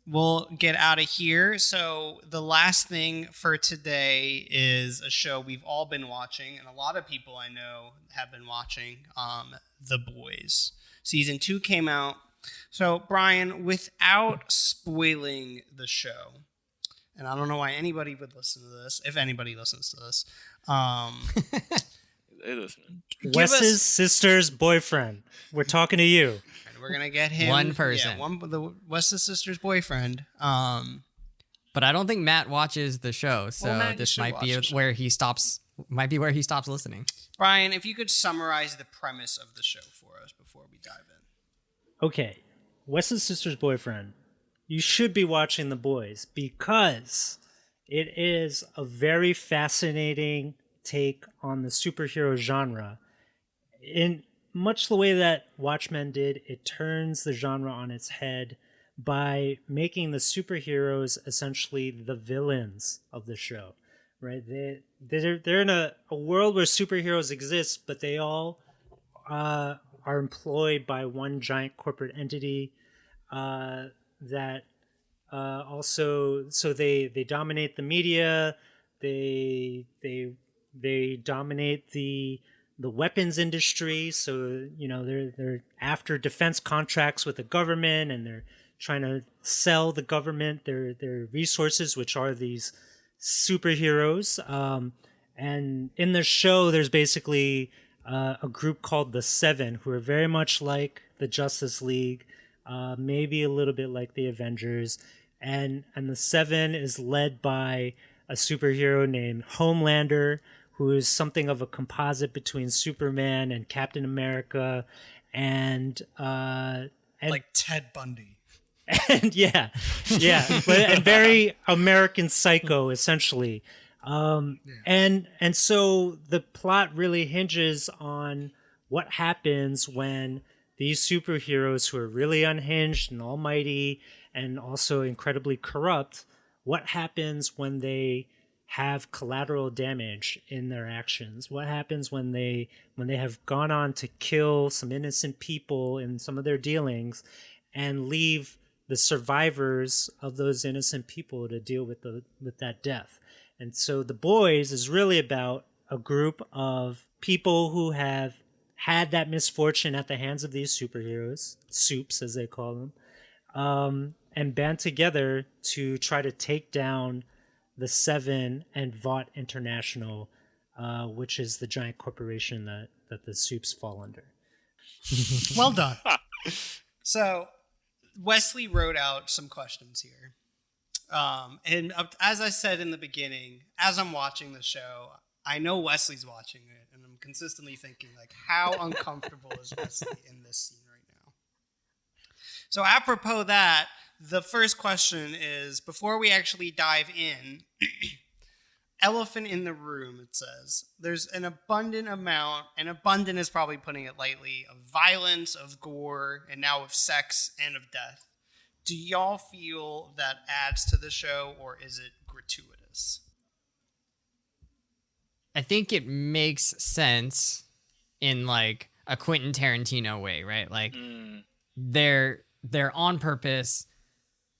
Speaker 2: we'll get out of here. So the last thing for today is a show we've all been watching, and a lot of people I know have been watching, The Boys. Season 2 came out. So, Brian, without spoiling the show, and I don't know why anybody would listen to this, if anybody listens to this.
Speaker 5: They're listening.
Speaker 3: Wes's sister's boyfriend. We're talking to you.
Speaker 2: And we're going to get him.
Speaker 1: One person.
Speaker 2: Yeah, Wes's sister's boyfriend.
Speaker 1: But I don't think Matt watches the show, so this might be where he stops. Might be where he stops listening.
Speaker 2: Brian, if you could summarize the premise of the show for us before we dive in.
Speaker 3: Okay, Wes's sister's boyfriend. You should be watching The Boys because it is a very fascinating take on the superhero genre. In much the way that Watchmen did, it turns the genre on its head by making the superheroes essentially the villains of the show. Right? They're in a world where superheroes exist, but they all are employed by one giant corporate entity that also, so they dominate the media, they dominate the weapons industry. So they're after defense contracts with the government, and they're trying to sell the government their resources, which are these superheroes. And in the show, there's basically a group called the Seven, who are very much like the Justice League, maybe a little bit like the Avengers, and the Seven is led by a superhero named Homelander, who is something of a composite between Superman and Captain America, and
Speaker 2: like Ted Bundy.
Speaker 3: And yeah, and very American Psycho, essentially. And so the plot really hinges on what happens when these superheroes, who are really unhinged and almighty and also incredibly corrupt, what happens when they have collateral damage in their actions? What happens when they have gone on to kill some innocent people in some of their dealings and leave the survivors of those innocent people to deal with that death? And so The Boys is really about a group of people who have had that misfortune at the hands of these superheroes, soups as they call them, and band together to try to take down the Seven and Vought International, which is the giant corporation that the soups fall under.
Speaker 2: Well done. So Wesley wrote out some questions here. And as I said in the beginning, as I'm watching the show, I know Wesley's watching it, and I'm consistently thinking, like, how uncomfortable is Wesley in this scene right now? So apropos that, the first question is, before we actually dive in, elephant in the room, it says, there's an abundant amount, and abundant is probably putting it lightly, of violence, of gore, and now of sex and of death. Do y'all feel that adds to the show, or is it gratuitous?
Speaker 1: I think it makes sense in like a Quentin Tarantino way, right? Like they're on purpose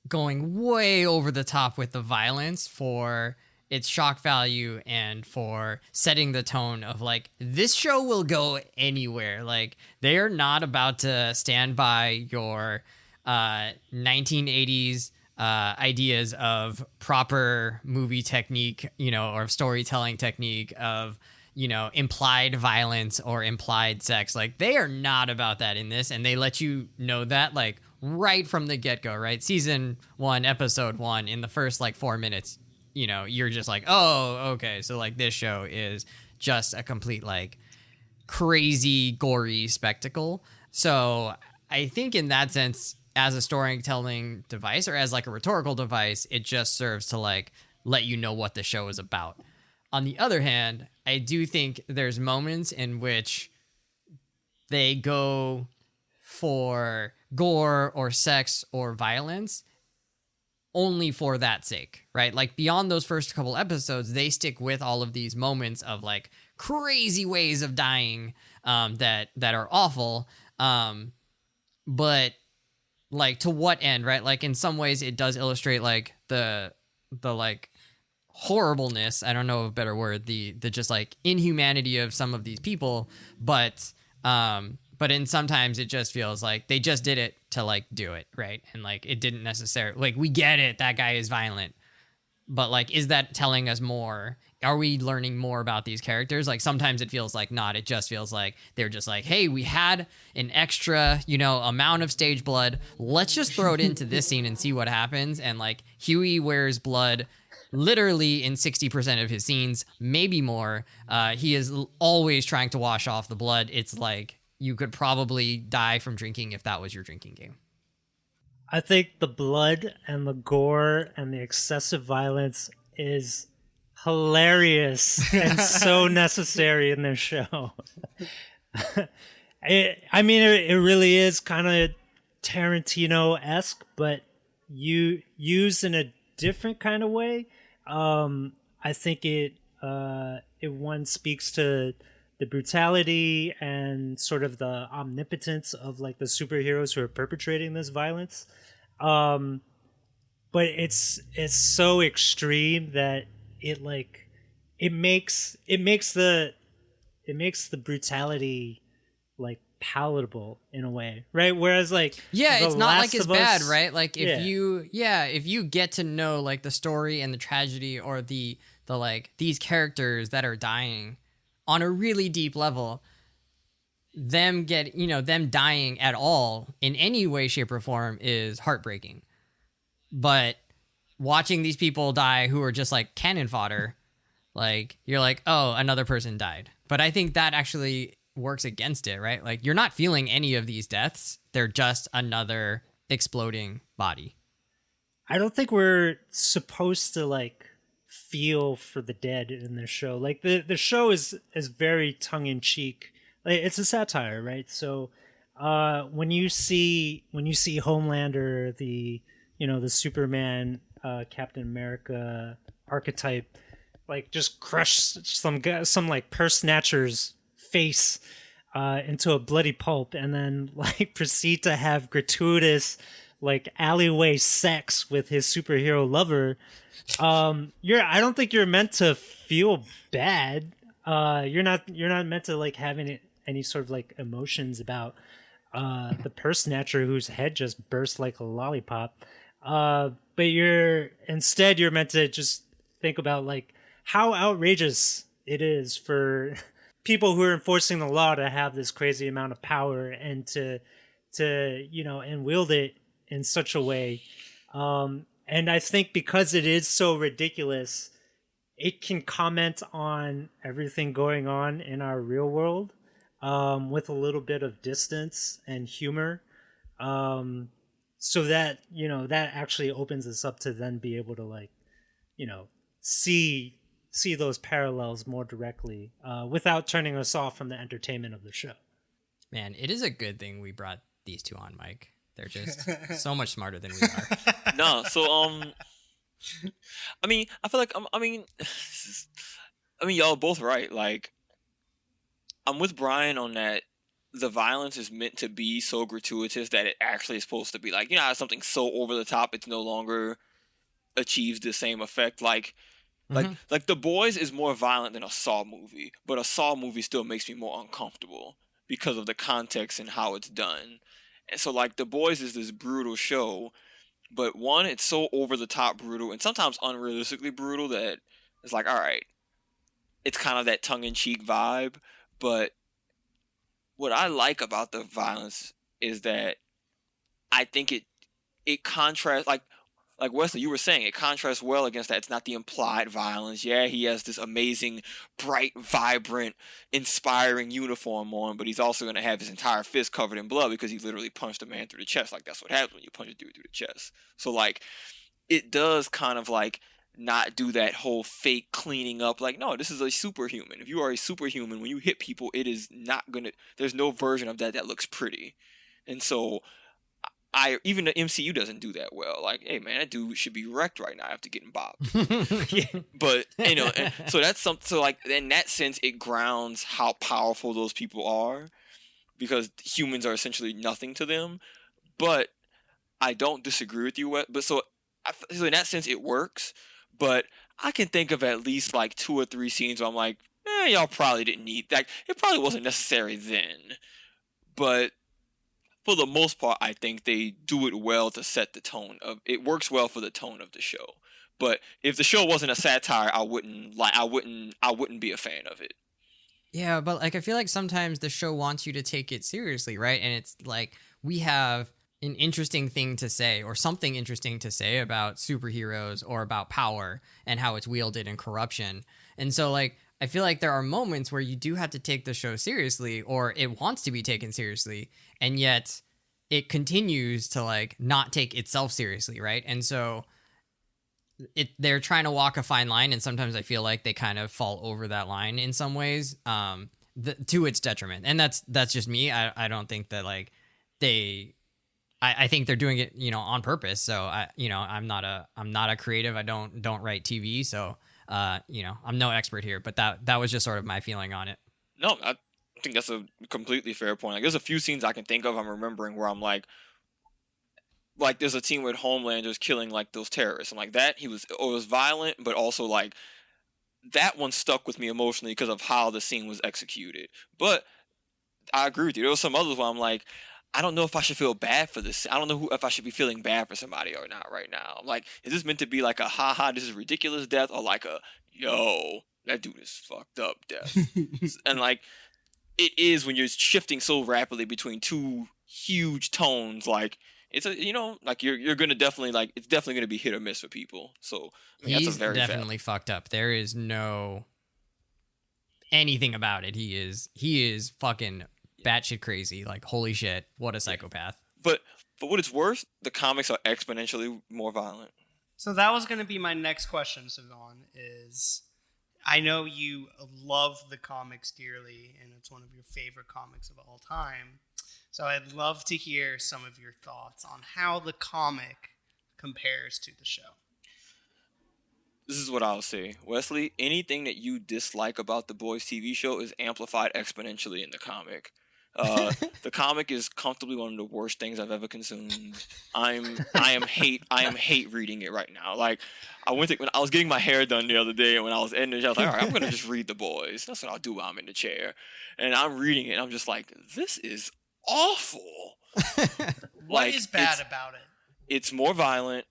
Speaker 1: going way over the top with the violence for its shock value and for setting the tone of like, this show will go anywhere. Like they are not about to stand by your 1980s ideas of proper movie technique, or storytelling technique of, implied violence or implied sex. Like they are not about that in this. And they let you know that like right from the get-go, right? Season 1, episode 1, in the first like 4 minutes, you're just like, oh, okay. So like this show is just a complete like crazy, gory spectacle. So I think in that sense, as a storytelling device or as like a rhetorical device, it just serves to like let you know what the show is about. On the other hand, I do think there's moments in which they go for gore or sex or violence only for that sake, right? Like beyond those first couple episodes, they stick with all of these moments of like crazy ways of dying that are awful. But like to what end, right? Like in some ways it does illustrate like the like horribleness, I don't know a better word, the just like inhumanity of some of these people, but in sometimes it just feels like they just did it to like do it, right? And like it didn't necessarily, like we get it, that guy is violent, but like is that telling us more? Are we learning more about these characters? Like sometimes it feels like not. It just feels like they're just like, hey, we had an extra, amount of stage blood. Let's just throw it into this scene and see what happens. And like Huey wears blood literally in 60% of his scenes, maybe more. He is always trying to wash off the blood. It's like you could probably die from drinking if that was your drinking game.
Speaker 3: I think the blood and the gore and the excessive violence is hilarious and so necessary in this show. It really is kind of Tarantino-esque, but you used in a different kind of way. I think it one speaks to the brutality and sort of the omnipotence of like the superheroes who are perpetrating this violence. But it's so extreme that it makes the brutality like palatable in a way, right? Whereas like
Speaker 1: it's not like it's bad,
Speaker 3: Us,
Speaker 1: right? Like if you get to know like the story and the tragedy or the like these characters that are dying on a really deep level, them dying at all in any way, shape, or form is heartbreaking. But watching these people die who are just like cannon fodder, like you're like, oh, another person died. But I think that actually works against it, right? Like you're not feeling any of these deaths. They're just another exploding body.
Speaker 3: I don't think we're supposed to like feel for the dead in this show. Like the show is very tongue in cheek. Like, it's a satire, right? So when you see Homelander, the Superman, Captain America archetype, like just crush some like purse snatcher's face into a bloody pulp, and then like proceed to have gratuitous like alleyway sex with his superhero lover, I don't think you're meant to feel bad. You're not meant to like have any sort of like emotions about the purse snatcher whose head just burst like a lollipop. But you're meant to just think about like how outrageous it is for people who are enforcing the law to have this crazy amount of power and to and wield it in such a way. And I think because it is so ridiculous, it can comment on everything going on in our real world with a little bit of distance and humor. So that, that actually opens us up to then be able to like, see those parallels more directly without turning us off from the entertainment of the show.
Speaker 1: Man, it is a good thing we brought these two on, Mike. They're just so much smarter than we are.
Speaker 5: No, so I mean, I feel like I mean, y'all are both right. Like, I'm with Brian on that. The violence is meant to be so gratuitous that it actually is supposed to be like, how something so over the top it's no longer achieves the same effect. Like The Boys is more violent than a Saw movie, but a Saw movie still makes me more uncomfortable because of the context and how it's done. And so like The Boys is this brutal show, but one, it's so over the top brutal and sometimes unrealistically brutal that it's like, all right, it's kind of that tongue in cheek vibe. But what I like about the violence is that I think it contrasts, like Wesley, you were saying, it contrasts well against that. It's not the implied violence. Yeah, he has this amazing, bright, vibrant, inspiring uniform on, but he's also going to have his entire fist covered in blood because he literally punched a man through the chest. Like, that's what happens when you punch a dude through the chest. So, like, it does kind of, like, not do that whole fake cleaning up. Like, no, this is a superhuman. If you are a superhuman, when you hit people, it is not going to... There's no version of that looks pretty. And so... even the MCU doesn't do that well. Like, hey man, that dude should be wrecked right now after getting bopped. Yeah. But so that's something. So like in that sense, it grounds how powerful those people are, because humans are essentially nothing to them. But I don't disagree with you. But so in that sense, it works. But I can think of at least like 2 or 3 scenes where I'm like, y'all probably didn't need that. It probably wasn't necessary then, but. For the most part, I think they do it well to set the tone of it. Works well for the tone of the show. But if the show wasn't a satire, I wouldn't be a fan of it.
Speaker 1: Yeah, but like I feel like sometimes the show wants you to take it seriously, right? And it's like we have an interesting thing to say or something interesting to say about superheroes or about power and how it's wielded in corruption. And so like I feel like there are moments where you do have to take the show seriously, or it wants to be taken seriously, and yet it continues to like not take itself seriously, right? And so they're trying to walk a fine line, and sometimes I feel like they kind of fall over that line in some ways, to its detriment. And that's just me. I don't think that like I think they're doing it, on purpose. So I'm not a creative. I don't write TV, so. I'm no expert here, but that was just sort of my feeling on it.
Speaker 5: No, I think that's a completely fair point. Like, there's a few scenes I can think of I'm remembering where I'm like there's a scene with Homelander's killing like those terrorists, and like that it was violent, but also like that one stuck with me emotionally because of how the scene was executed. But I agree with you. There were some others where I'm like, I don't know if I should feel bad for this. I don't know if I should be feeling bad for somebody or not right now. Like, is this meant to be like a haha, this is ridiculous death, or like a yo, that dude is fucked up death? And like, it is when you're shifting so rapidly between 2 huge tones. Like, it's like you're gonna definitely like it's definitely gonna be hit or miss for people. So I mean,
Speaker 1: he's
Speaker 5: that's a very
Speaker 1: definitely fucked up. There is no anything about it. He is fucking batshit crazy. Like, holy shit, what a psychopath.
Speaker 5: But for what it's worth, the comics are exponentially more violent.
Speaker 2: So that was going to be my next question, Savon, is I know you love the comics dearly, and it's one of your favorite comics of all time. So I'd love to hear some of your thoughts on how the comic compares to the show.
Speaker 5: This is what I'll say. Wesley, anything that you dislike about the Boys TV show is amplified exponentially in the comic. The comic is comfortably one of the worst things I've ever consumed. I am hate reading it right now. Like when I was getting my hair done the other day, and when I was ending it, I was like, all right, I'm gonna just read The Boys. That's what I'll do while I'm in the chair. And I'm reading it, and I'm just like, this is awful.
Speaker 2: What is bad about it?
Speaker 5: It's more violent.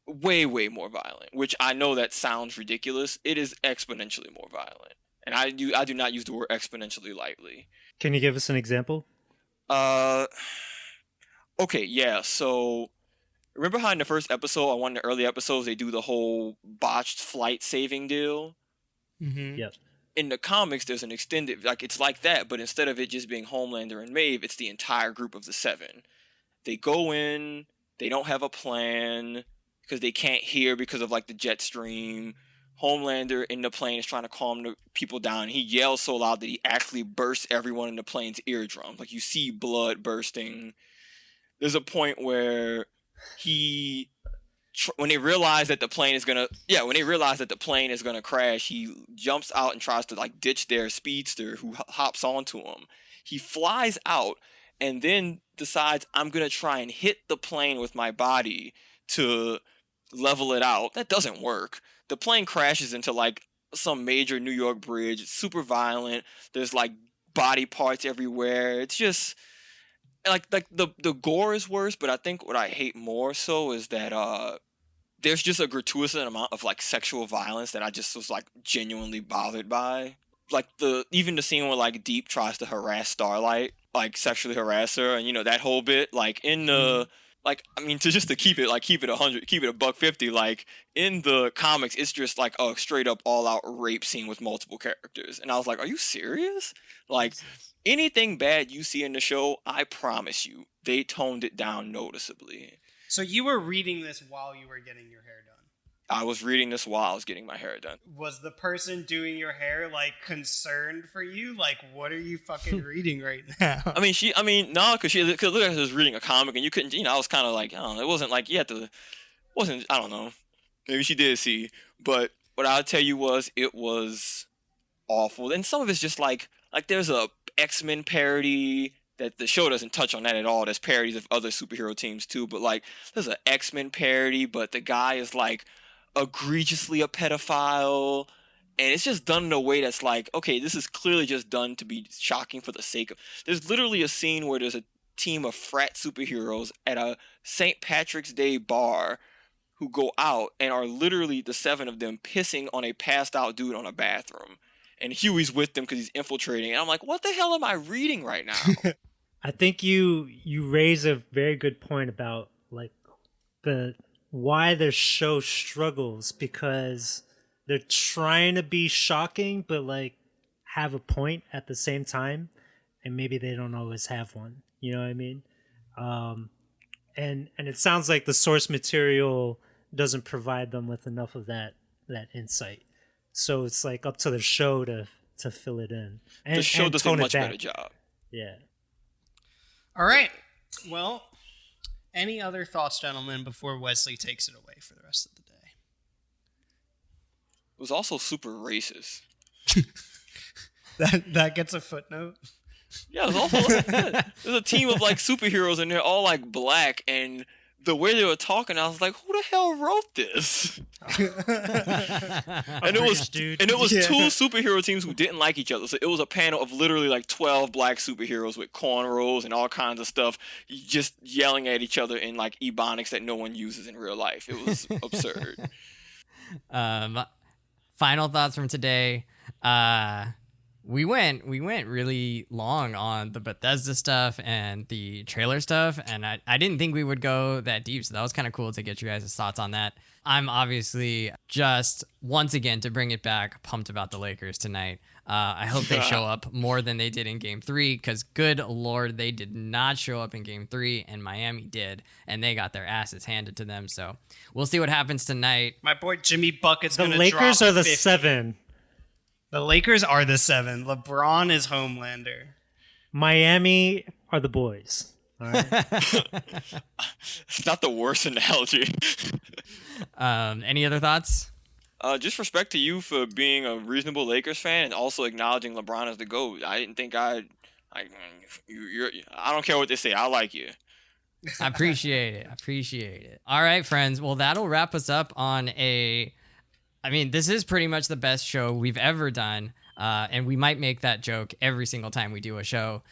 Speaker 5: Way more violent, which I know that sounds ridiculous. It is exponentially more violent, and I do not use the word exponentially lightly.
Speaker 3: Can you give us an example?
Speaker 5: Okay, yeah. So remember how in the first episode, on one of the early episodes, they do the whole botched flight saving deal?
Speaker 2: Mm-hmm.
Speaker 3: Yep.
Speaker 5: In the comics, there's an extended, like, it's like that, but instead of it just being Homelander and Maeve, it's the entire group of the 7. They go in, they don't have a plan because they can't hear because of like the jet stream. Homelander in the plane is trying to calm the people down. He yells so loud that he actually bursts everyone in the plane's eardrum. Like, you see blood bursting. There's a point where when they realize that the plane is gonna crash, he jumps out and tries to like ditch their speedster who hops onto him. He flies out and then decides, I'm gonna try and hit the plane with my body to level it out. That doesn't work. The plane crashes into like some major New York bridge. It's super violent. There's like body parts everywhere. It's just like the gore is worse, but I think what I hate more so is that there's just a gratuitous amount of like sexual violence that I just was like genuinely bothered by. Like even the scene where like Deep tries to harass Starlight, like sexually harass her, and you know that whole bit, like in the like, I mean, to keep it 100, keep it a $150. Like in the comics, it's just like a straight up all out rape scene with multiple characters, and I was like, are you serious? Like anything bad you see in the show, I promise you, they toned it down noticeably.
Speaker 2: So you were reading this while you were getting your hair done?
Speaker 5: I was reading this while I was getting my hair done.
Speaker 2: Was the person doing your hair like concerned for you? Like, what are you fucking reading right now?
Speaker 5: No, because look, I was reading a comic and you couldn't, I was kind of like, I don't know, it wasn't like I don't know, maybe she did see, but what I'll tell you was it was awful. And some of it's just like there's a X-Men parody that the show doesn't touch on that at all. There's parodies of other superhero teams too, but like there's an X-Men parody, but the guy is like egregiously a pedophile, and it's just done in a way that's like, okay, this is clearly just done to be shocking for the sake of. There's literally a scene where there's a team of frat superheroes at a St. Patrick's Day bar who go out and are literally the 7 of them pissing on a passed out dude on a bathroom, and Huey's with them because he's infiltrating, and I'm like, what the hell am I reading right now?
Speaker 3: I think you raise a very good point about like why the show struggles, because they're trying to be shocking but like have a point at the same time, and maybe they don't always have one, you know what I mean? And it sounds like the source material doesn't provide them with enough of that insight, so it's like up to the show to fill it in, and
Speaker 5: the show does a much better job.
Speaker 3: Yeah.
Speaker 2: All right, well, any other thoughts, gentlemen, before Wesley takes it away for the rest of the day?
Speaker 5: It was also super racist.
Speaker 2: That gets a footnote.
Speaker 5: Yeah, it was also there's a team of like superheroes and they're all like black, and the way they were talking, I was like, who the hell wrote this? and it was two superhero teams who didn't like each other. So it was a panel of literally like 12 black superheroes with cornrows and all kinds of stuff, just yelling at each other in like ebonics that no one uses in real life. It was absurd.
Speaker 1: Final thoughts from today. We went really long on the Bethesda stuff and the trailer stuff, and I didn't think we would go that deep, so that was kind of cool to get you guys' thoughts on that. I'm obviously just, once again, to bring it back, pumped about the Lakers tonight. I hope they show up more than they did in Game 3, because good Lord, they did not show up in Game 3, and Miami did, and they got their asses handed to them, so we'll see what happens tonight.
Speaker 2: My boy Jimmy Bucket's going to drop 50.
Speaker 3: The Lakers are the 7.
Speaker 2: The Lakers are the 7. LeBron is Homelander.
Speaker 3: Miami are the boys. All right.
Speaker 5: It's not the worst analogy.
Speaker 1: Any other thoughts?
Speaker 5: Just respect to you for being a reasonable Lakers fan and also acknowledging LeBron as the GOAT. I Like, I don't care what they say. I like you.
Speaker 1: I appreciate it. All right, friends. Well, that'll wrap us up on this is pretty much the best show we've ever done. And we might make that joke every single time we do a show.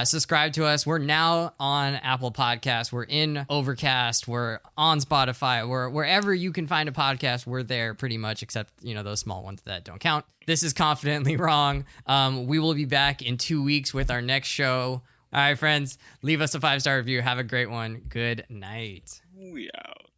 Speaker 1: Subscribe to us. We're now on Apple Podcasts. We're in Overcast. We're on Spotify. We're wherever you can find a podcast. We're there pretty much, except, those small ones that don't count. This is Confidently Wrong. We will be back in 2 weeks with our next show. All right, friends, leave us a 5-star review. Have a great one. Good night.
Speaker 5: We out.